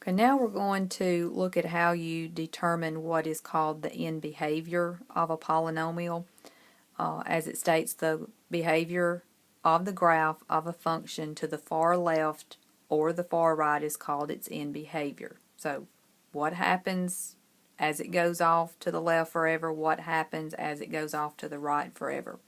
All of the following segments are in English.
Okay, now we're going to look at how you determine what is called the end behavior of a polynomial. As it states, the behavior of the graph of a function to the far left or the far right is called its end behavior. So what happens as it goes off to the left forever, what happens as it goes off to the right forever.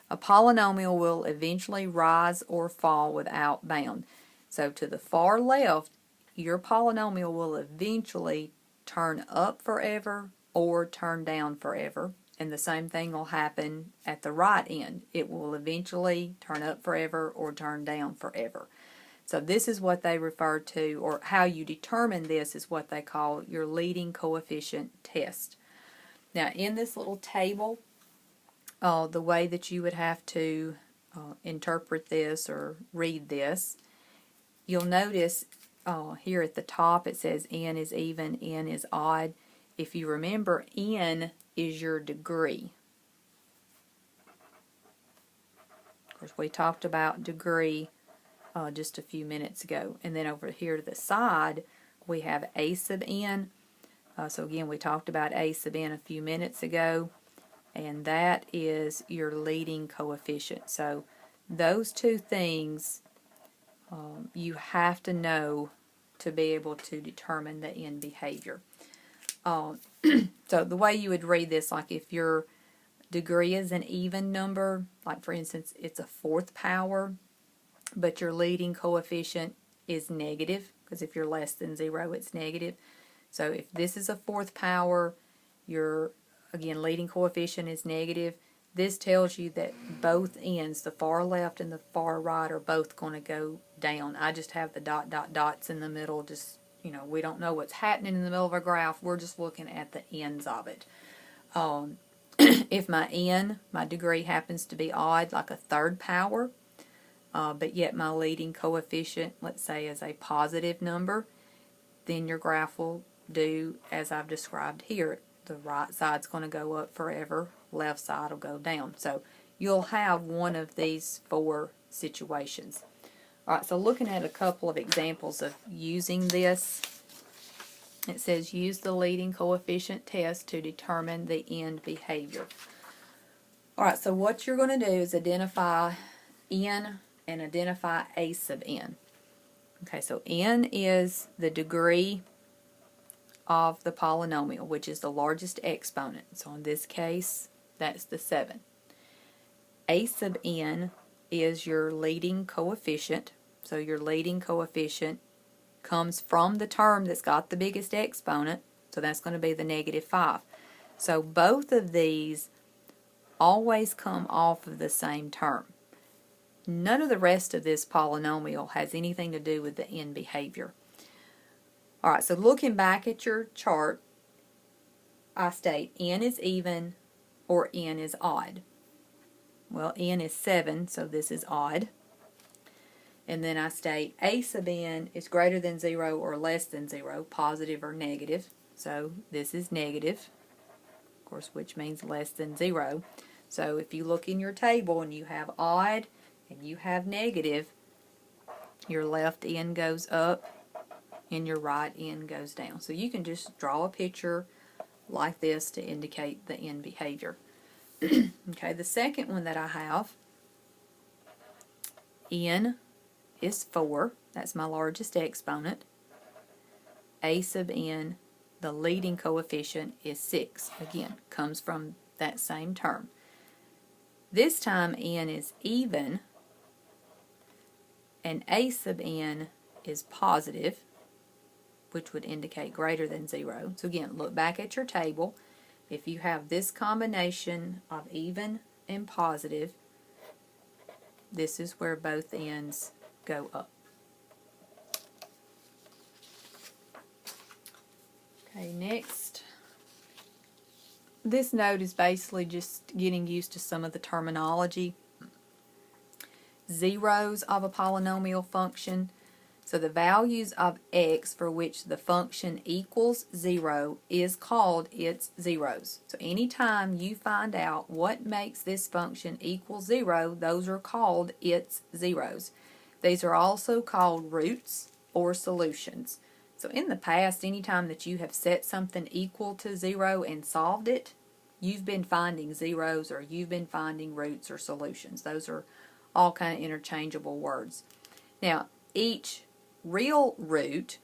A polynomial will eventually rise or fall without bound. So to the far left, your polynomial will eventually turn up forever or turn down forever. And the same thing will happen at the right end. It will eventually turn up forever or turn down forever. So this is what they refer to, or how you determine this is what they call your leading coefficient test. Now in this little table, the way that you would have to interpret this or read this, you'll notice here at the top it says n is even, n is odd. If you remember, n is your degree. Of course, we talked about degree just a few minutes ago. And then over here to the side, we have a sub n. So again, we talked about a sub n a few minutes ago, and that is your leading coefficient. So those two things you have to know to be able to determine the end behavior. So the way you would read this, like if your degree is an even number, like for instance it's a fourth power, but your leading coefficient is negative, because if you're less than 0 it's negative. So if this is a fourth power, your again leading coefficient is negative. This tells you that both ends, the far left and the far right, are both going to go down. I just have the dots in the middle. Just, we don't know what's happening in the middle of a graph. We're just looking at the ends of it. If my degree happens to be odd, like a third power, but yet my leading coefficient, let's say, is a positive number, then your graph will do as I've described here. The right side's going to go up forever, left side will go down. So you'll have one of these four situations. Alright, so looking at a couple of examples of using this, it says use the leading coefficient test to determine the end behavior. Alright, so what you're going to do is identify n and identify a sub n. Okay, so n is the degree of the polynomial, which is the largest exponent. So in this case, that's the 7. A sub n is your leading coefficient. So your leading coefficient comes from the term that's got the biggest exponent. So that's going to be the -5. So both of these always come off of the same term. None of the rest of this polynomial has anything to do with the end behavior. Alright, so looking back at your chart, I state n is even or n is odd. Well, n is 7, so this is odd. And then I state a sub n is greater than 0 or less than 0, positive or negative. So this is negative, of course, which means less than 0. So if you look in your table and you have odd and you have negative, your left end goes up and your right end goes down. So you can just draw a picture like this to indicate the end behavior. Okay, the second one that I have, n is 4. That's my largest exponent. A sub n, the leading coefficient, is 6. Again, comes from that same term. This time n is even, and a sub n is positive, which would indicate greater than 0. So again, look back at your table. If you have this combination of even and positive, this is where both ends go up. Okay, next. This note is basically just getting used to some of the terminology. Zeros of a polynomial function. So the values of x for which the function equals 0 is called its zeros. So anytime you find out what makes this function equal 0, those are called its zeros. These are also called roots or solutions. So in the past, anytime that you have set something equal to 0 and solved it, you've been finding zeros or you've been finding roots or solutions. Those are all kind of interchangeable words. Now, each real root,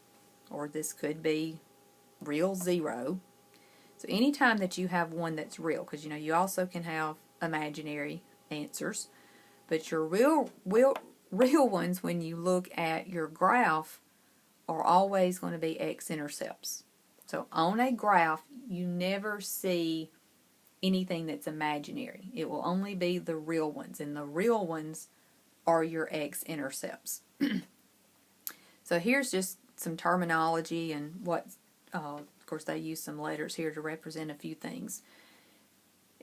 or this could be real 0, so anytime that you have one that's real, because you know you also can have imaginary answers, but your real ones, when you look at your graph, are always going to be x-intercepts. So on a graph, you never see anything that's imaginary. It will only be the real ones, and the real ones are your x-intercepts. So here's just some terminology and what, of course they use some letters here to represent a few things.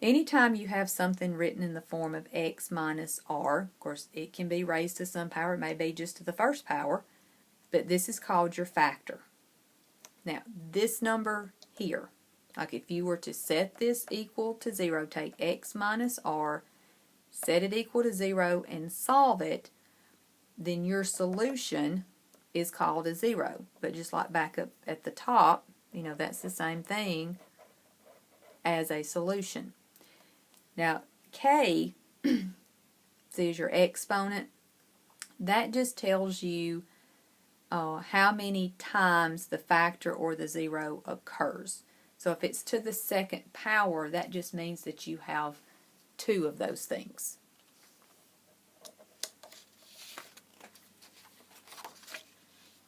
Anytime you have something written in the form of x minus r, of course it can be raised to some power, it may be just to the first power, but this is called your factor. Now this number here, like if you were to set this equal to 0, take x minus r, set it equal to 0 and solve it, then your solution is called a 0. But just like back up at the top, you know, that's the same thing as a solution. Now k is your exponent. That just tells you how many times the factor or the 0 occurs. So if it's to the second power, that just means that you have 2 of those things.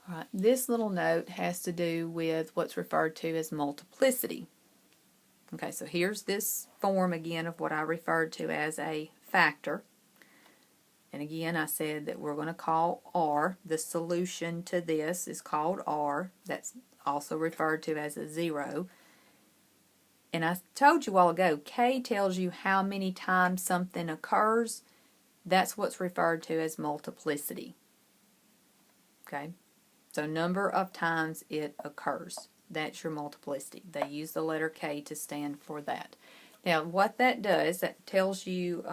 All right, this little note has to do with what's referred to as multiplicity. Okay, so here's this form again of what I referred to as a factor. And again, I said that we're going to call R. The solution to this is called R. That's also referred to as a 0. And I told you a while ago, K tells you how many times something occurs. That's what's referred to as multiplicity. Okay, so number of times it occurs. That's your multiplicity. They use the letter K to stand for that. Now, what that does, that tells you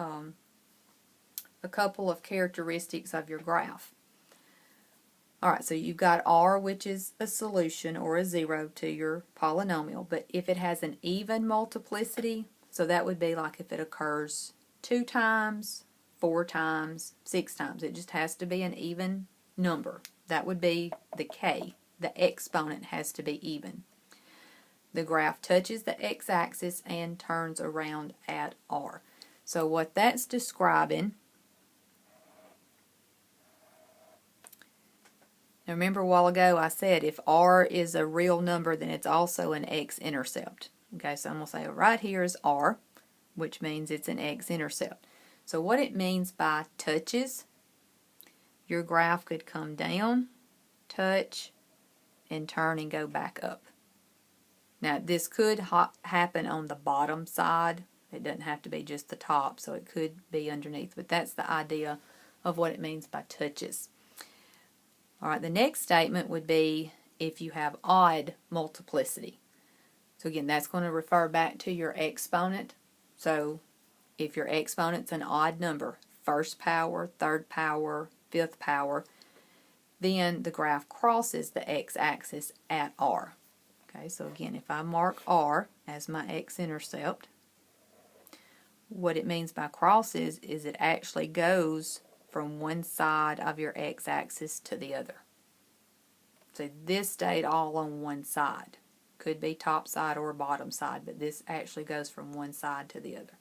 a couple of characteristics of your graph. Alright, so you've got R, which is a solution or a 0 to your polynomial, but if it has an even multiplicity, so that would be like if it occurs 2 times, 4 times, 6 times. It just has to be an even number. That would be the K. The exponent has to be even. The graph touches the x-axis and turns around at R. So what that's describing, now remember a while ago I said if R is a real number, then it's also an x-intercept. Okay, so I'm going to say right here is R, which means it's an x-intercept. So what it means by touches, your graph could come down, touch, and turn and go back up. Now this could happen on the bottom side. It doesn't have to be just the top, so it could be underneath, but that's the idea of what it means by touches. Alright, the next statement would be if you have odd multiplicity. So again, that's going to refer back to your exponent. So if your exponent's an odd number, first power, third power, fifth power, then the graph crosses the x-axis at R. Okay, so again, if I mark R as my x-intercept, what it means by crosses is it actually goes from one side of your x-axis to the other. So this stayed all on one side. Could be top side or bottom side, but this actually goes from one side to the other.